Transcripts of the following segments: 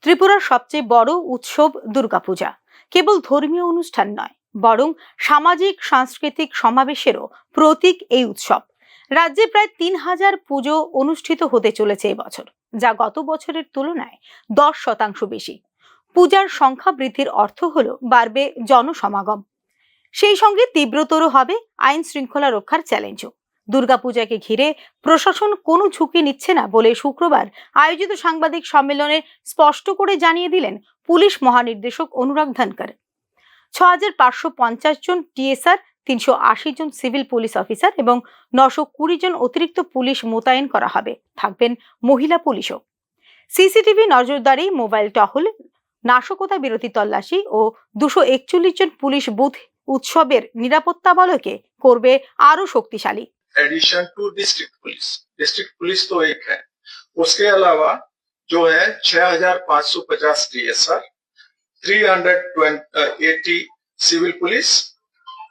ত্রিপুরার সবচেয়ে বড় উৎসব দুর্গাপূজা কেবল ধর্মীয় অনুষ্ঠান নয়, বরং সামাজিক সাংস্কৃতিক সমাবেশেরও প্রতীক এই উৎসব। রাজ্যে প্রায় ৩,০০০ পুজো অনুষ্ঠিত হতে চলেছে এবছর, যা গত বছরের তুলনায় 10% বেশি। পূজার সংখ্যা বৃদ্ধির অর্থ হলো বাড়বে জনসমাগম, সেই সঙ্গে তীব্রতর হবে আইন শৃঙ্খলা রক্ষার চ্যালেঞ্জও। দুর্গাপূজাকে ঘিরে প্রশাসন কোনো ঝুঁকি নিচ্ছে না বলে শুক্রবার আয়োজিত সাংবাদিক সম্মেলনে স্পষ্ট করে জানিয়ে দিলেন পুলিশ মহানির্দেশক অনুরাগ ধনকর। 6,550 জন টিএসআর, 380 জন সিভিল পুলিশ অফিসার এবং 920 জন অতিরিক্ত পুলিশ মোতায়েন করা হবে। থাকবেন মহিলা পুলিশও। সিসিটিভি নজরদারি, মোবাইল টহল, নাশকতা বিরোধী তল্লাশি ও 241 জন পুলিশ বুথ উৎসবের নিরাপত্তা বলয়কে করবে আরো শক্তিশালী। एडिशन टू डिस्ट्रिक्ट पुलिस तो एक है, उसके अलावा जो है 6,550 TSR, 380 civil police,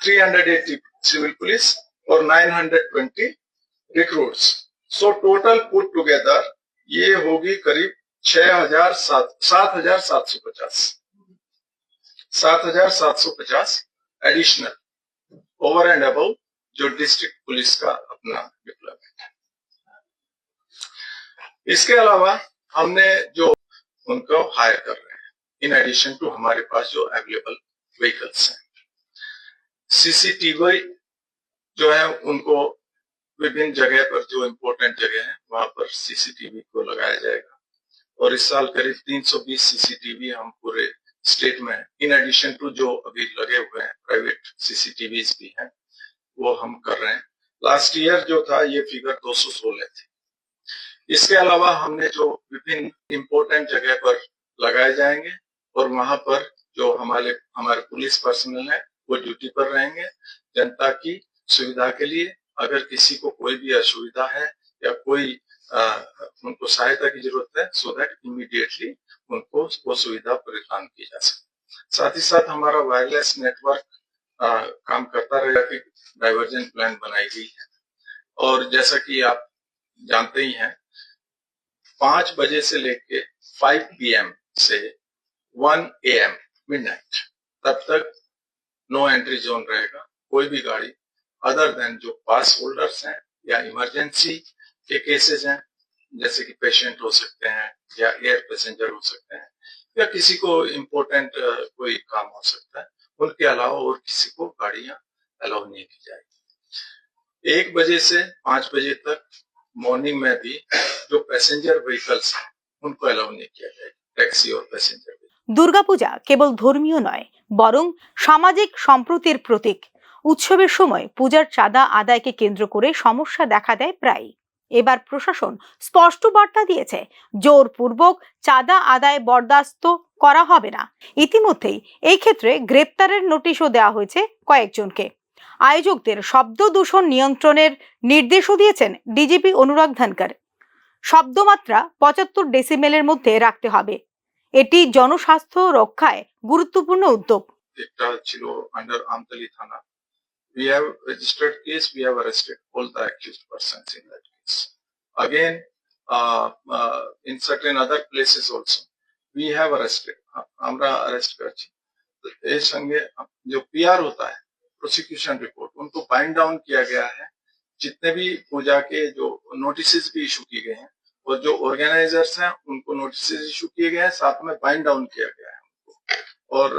380 civil police और 920 recruits. So total put together ये होगी करीब 7,750 एडिशनल ओवर एंड अबव जो डिस्ट्रिक्ट पुलिस का अपना डिप्लॉयमेंट है। इसके अलावा हमने जो उनको हायर कर रहे हैं, इन एडिशन टू हमारे पास जो अवेलेबल व्हीकल्स हैं, सीसीटीवी जो है उनको विभिन्न जगह पर, जो इम्पोर्टेंट जगह है वहां पर सीसीटीवी को लगाया जाएगा। और इस साल करीब 320 सीसीटीवी हम पूरे स्टेट में, इन एडिशन टू जो अभी लगे हुए हैं प्राइवेट सीसीटीवीज भी हैं, वो हम कर रहे हैं। लास्ट ईयर जो था ये फिगर 216 थी। इसके अलावा हमने जो विभिन्न इंपोर्टेंट जगह पर लगाए जाएंगे और वहां पर जो हमारे पुलिस पर्सनल है वो ड्यूटी पर रहेंगे, जनता की सुविधा के लिए। अगर किसी को कोई भी असुविधा है या कोई उनको सहायता की जरूरत है, सो दैट इमीडिएटली उनको वो सुविधा प्रदान की जा सके। साथ ही साथ हमारा वायरलेस नेटवर्क काम करता रहेगा कि डाइवर्जन प्लान बनाई गई है। और जैसा कि आप जानते ही हैं, 5 बजे से लेके 5 PM से 1 AM मिडनाइट तब तक नो एंट्री जोन रहेगा। कोई भी गाड़ी अदर देन जो पास होल्डर्स हैं या इमरजेंसी के केसेस हैं, जैसे कि पेशेंट हो सकते हैं या एयर पैसेंजर हो सकते हैं या किसी को इम्पोर्टेंट कोई काम हो सकता है, उनके अलावा और किसी को गाड़ियां अलाउ नहीं की जाएगी। 1 बजे से 5 बजे तक मॉर्निंग में भी जो पैसेंजर व्हीकल्स हैं उनको अलाउ नहीं किया जाएगा, टैक्सी और पैसेंजर। দুর্গাপূজা কেবল ধর্মীয় নয়, বরং সামাজিক সম্প্রীতির প্রতীক। উৎসবের সময় পূজার চাঁদা আদায়কে কেন্দ্র করে সমস্যা দেখা দেয় প্রায়ই। এবার প্রশাসন স্পষ্ট বার্তা দিয়েছে, জোরপূর্বক চাঁদা আদায় বরদাস্ত করা হবে না। ইতিমধ্যেই এই ক্ষেত্রে গ্রেপ্তারের নোটিশও দেওয়া হয়েছে কয়েকজনকে। আয়োজকদের শব্দ দূষণ নিয়ন্ত্রণের নির্দেশও দিয়েছেন ডিজিপি অনুরাগ ধনকর। শব্দমাত্রা 75 ডেসিমেলের মধ্যে রাখতে হবে। এটি জনস্বাস্থ্য রক্ষায় গুরুত্বপূর্ণ উদ্যোগ। এটা ছিল আন্ডার আমতলী থানা। We have registered case, we have arrested all the accused persons in that case. Again, in certain other places also, we have arrested. আমরা अरेस्ट करছি। तो इस संगे जो PR होता है, प्रोसिक्यूशन रिपोर्ट, उनको बाइंड डाउन किया गया है। जितने भी पूजा के जो नोटिसेस भी इशू किए गए हैं और जो ऑर्गेनाइजर्स हैं उनको नोटिसेस इशू किए गए हैं, साथ में बाइंड डाउन किया गया है उनको, और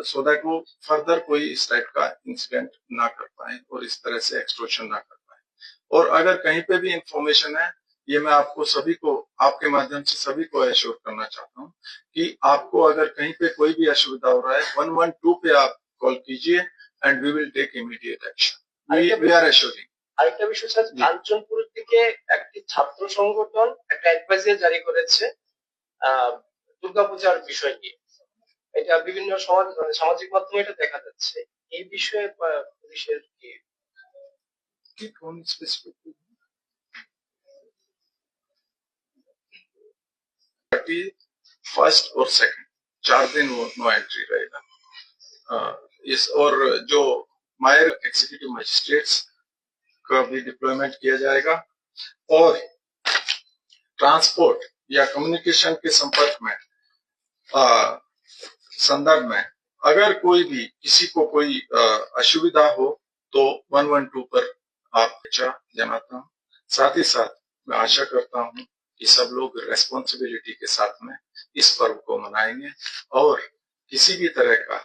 सो दैट वो फर्दर कोई इस टाइप का इंसिडेंट ना कर पाए और इस तरह से एक्सटॉर्शन ना कर पाए। और अगर कहीं पे भी इंफॉर्मेशन है, ये मैं आपको सभी को, आपके माध्यम से सभी को एश्योर करना चाहता हूँ कि आपको अगर कहीं पे कोई भी असुविधा हो रहा है, 112 पे आप कॉल कीजिए and we will take immediate action. We are assuring. আরেকটা বিষয় স্যার, কাঞ্চনপুরের থেকে একটি ছাত্র সংগঠন একটা অ্যাডভাইজারি জারি করেছে দুর্গাপূজার বিষয় নিয়ে। এটা বিভিন্ন সামাজিক মাধ্যমে এটা দেখা যাচ্ছে। এই বিষয়ে পুলিশের কি কোন স্পেসিফিক 31st और 2nd 4 दिन नो एंट्री रहेगा। इस और जो मायर एग्जीक्यूटिव मजिस्ट्रेट्स का भी डिप्लॉयमेंट किया जाएगा और ट्रांसपोर्ट या कम्युनिकेशन के संपर्क में संदर्भ में अगर कोई भी किसी को कोई असुविधा हो तो 112 पर आप जनाता हूँ। साथ ही साथ मैं आशा करता हूँ कि सब लोग रेस्पॉन्सिबिलिटी के साथ में इस पर्व को मनाएंगे और किसी भी तरह का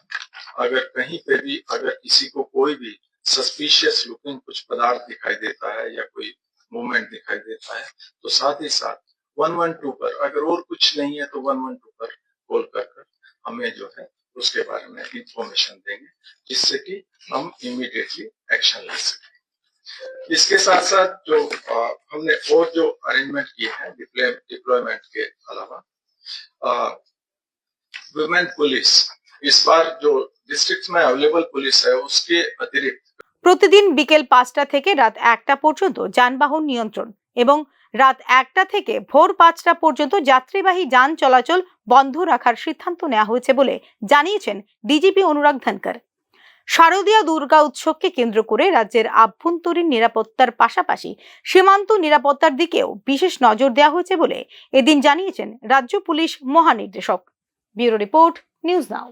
अगर कहीं पे भी अगर किसी को कोई भी सस्पिशियस लुकिंग कुछ पदार्थ दिखाई देता है या कोई मूवमेंट दिखाई देता है तो साथ ही साथ 112 पर अगर और कुछ नहीं है तो 112 पर कॉल कर हमें जो है उसके बारे में इंफॉर्मेशन देंगे जिससे कि हम इमीडिएटली एक्शन ले सकें। इसके साथ साथ जो हमने और जो अरेंजमेंट किए हैं डिप्लॉयमेंट के अलावा वुमेन पुलिस इस बार जो डिस्ट्रिक्ट में अवेलेबल पुलिस है उसके अतिरिक्त প্রতিদিন বিকেল 5টা থেকে রাত 1টা পর্যন্ত যানবাহন নিয়ন্ত্রণ এবং রাত 1টা থেকে ভোর 5টা পর্যন্ত যাত্রীবাহী যান চলাচল বন্ধ রাখার সিদ্ধান্ত নেওয়া হয়েছে বলে জানিয়েছেন ডিজিপি অনুরাগ ধনকর। শারদীয় দুর্গা উৎসবকে কেন্দ্র করে রাজ্যের আভ্যন্তরীণ নিরাপত্তার পাশাপাশি সীমান্ত নিরাপত্তার দিকেও বিশেষ নজর দেওয়া হয়েছে বলে এদিন জানিয়েছেন রাজ্য পুলিশ মহানির্দেশক। ব্যুরো রিপোর্ট, নিউজ নাও।